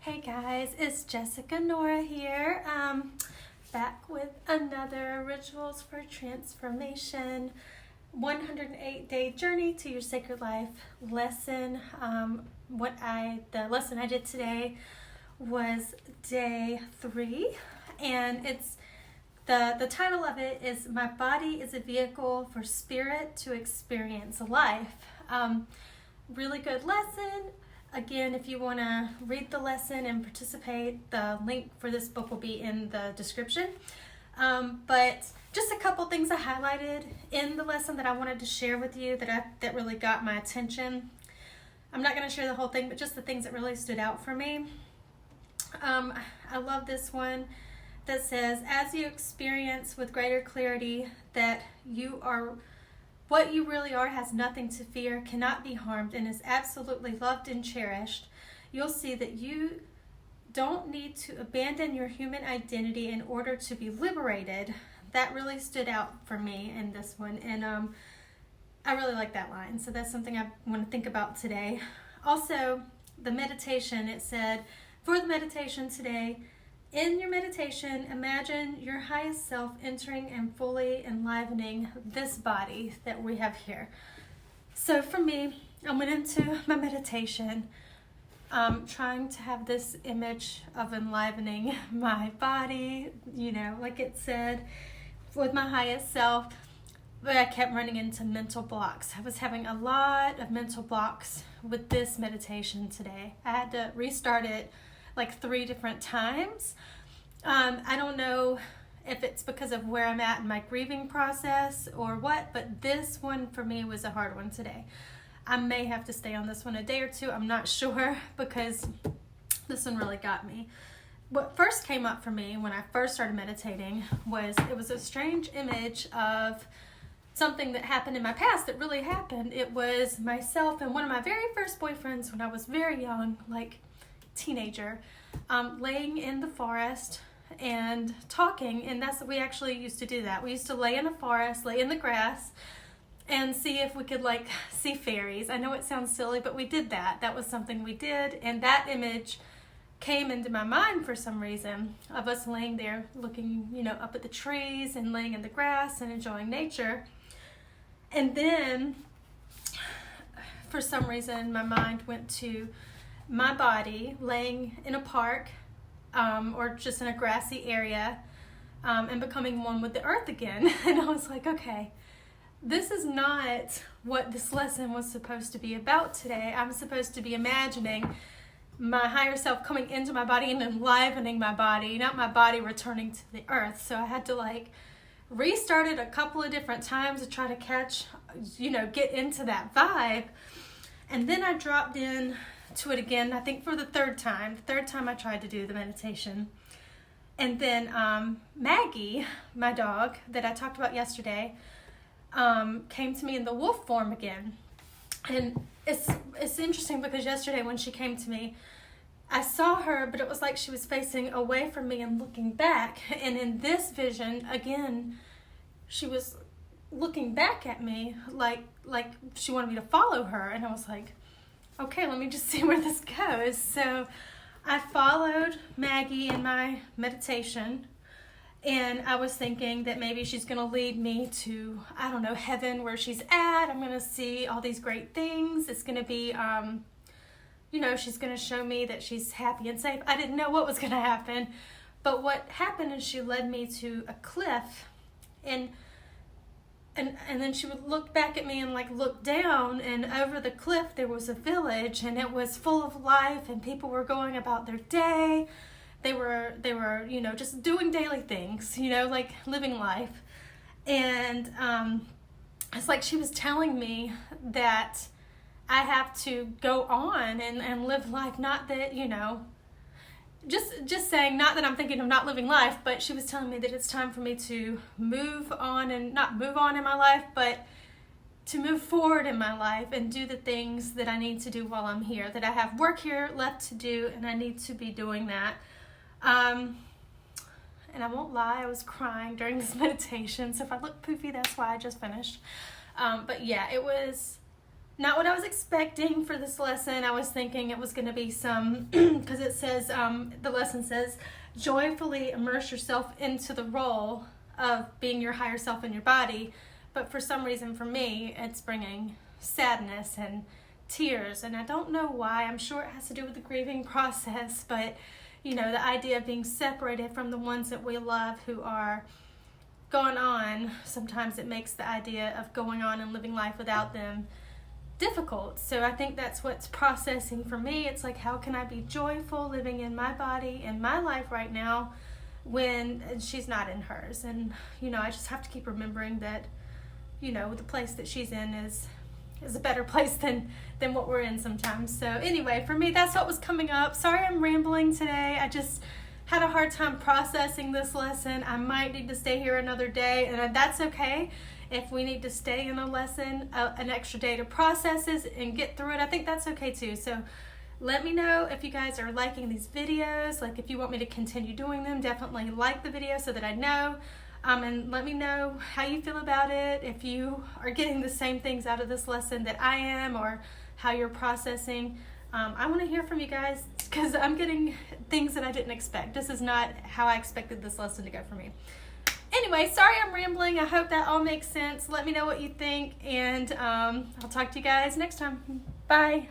Hey guys, it's Jessica Nora here, back with another Rituals for Transformation 108-day journey to your sacred life lesson. The lesson I did today was day 3, and it's the title of it is "My Body is a Vehicle for Spirit to Experience Life." Really good lesson. Again, if you want to read the lesson and participate, the link for this book will be in the description. But just a couple things I highlighted in the lesson that I wanted to share with you that really got my attention. I'm not going to share the whole thing, but just the things that really stood out for me. I love this one that says, as you experience with greater clarity that what you really are has nothing to fear, cannot be harmed, and is absolutely loved and cherished, you'll see that you don't need to abandon your human identity in order to be liberated. That really stood out for me in this one, and I really like that line. So that's something I want to think about today. Also, the meditation, it said, for the meditation today, in your meditation, imagine your highest self entering and fully enlivening this body that we have here. So for me, I went into my meditation trying to have this image of enlivening my body, like it said, with my highest self, but I kept running into mental blocks. I was having a lot of mental blocks with this meditation today. I had to restart it like 3 different times. I don't know if it's because of where I'm at in my grieving process or what, but this one for me was a hard one today. I may have to stay on this one a day or 2. I'm not sure, because this one really got me. What first came up for me when I first started meditating was a strange image of something that happened in my past that really happened. It was myself and one of my very first boyfriends when I was very young, like teenager, laying in the forest and talking. And we actually used to do that. We used to lay in the forest, lay in the grass, and see if we could see fairies. I know it sounds silly, but we did that. That was something we did, and that image came into my mind for some reason, of us laying there looking, up at the trees and laying in the grass and enjoying nature. And then for some reason my mind went to my body laying in a park or just in a grassy area and becoming one with the earth again. And I was like, okay, this is not what this lesson was supposed to be about today. I'm supposed to be imagining my higher self coming into my body and enlivening my body, not my body returning to the earth. So I had to restart it a couple of different times to try to catch, get into that vibe. And then I dropped in to it again, I think for the third time I tried to do the meditation. And then Maggie, my dog that I talked about yesterday, came to me in the wolf form again. And it's interesting because yesterday when she came to me, I saw her, but it was like she was facing away from me and looking back. And in this vision, again, she was looking back at me like she wanted me to follow her. And I was like, okay, let me just see where this goes. So I followed Maggie in my meditation, and I was thinking that maybe she's going to lead me to, heaven where she's at. I'm going to see all these great things. It's going to be, she's going to show me that she's happy and safe. I didn't know what was going to happen, but what happened is she led me to a cliff, and then she would look back at me and look down, and over the cliff there was a village, and it was full of life, and people were going about their day. They were just doing daily things, living life. And it's like she was telling me that I have to go on and live life, not that, just saying, not that I'm thinking of not living life, but she was telling me that it's time for me to move on, and not move on in my life, but to move forward in my life and do the things that I need to do while I'm here, that I have work here left to do, and I need to be doing that. And I won't lie, I was crying during this meditation, so if I look poofy, that's why I just finished. But yeah, it was not what I was expecting for this lesson. I was thinking it was going to be some, because it says, the lesson says, joyfully immerse yourself into the role of being your higher self in your body. But for some reason, for me, it's bringing sadness and tears. And I don't know why. I'm sure it has to do with the grieving process. But, you know, the idea of being separated from the ones that we love who are going on, sometimes it makes the idea of going on and living life without them difficult. So I think that's what's processing for me. It's like, how can I be joyful living in my body, in my life right now, when she's not in hers? And, you know, I just have to keep remembering that, you know, the place that she's in is a better place than what we're in sometimes. So anyway, for me, that's what was coming up. Sorry I'm rambling today. I just had a hard time processing this lesson. I might need to stay here another day, and that's okay. If we need to stay in a lesson an extra day to process it and get through it, I think that's okay too. So let me know if you guys are liking these videos. Like, if you want me to continue doing them, definitely like the video so that I know. And let me know how you feel about it, if you are getting the same things out of this lesson that I am, or how you're processing. I want to hear from you guys, because I'm getting things that I didn't expect. This is not how I expected this lesson to go for me. Anyway, sorry I'm rambling. I hope that all makes sense. Let me know what you think, and I'll talk to you guys next time. Bye.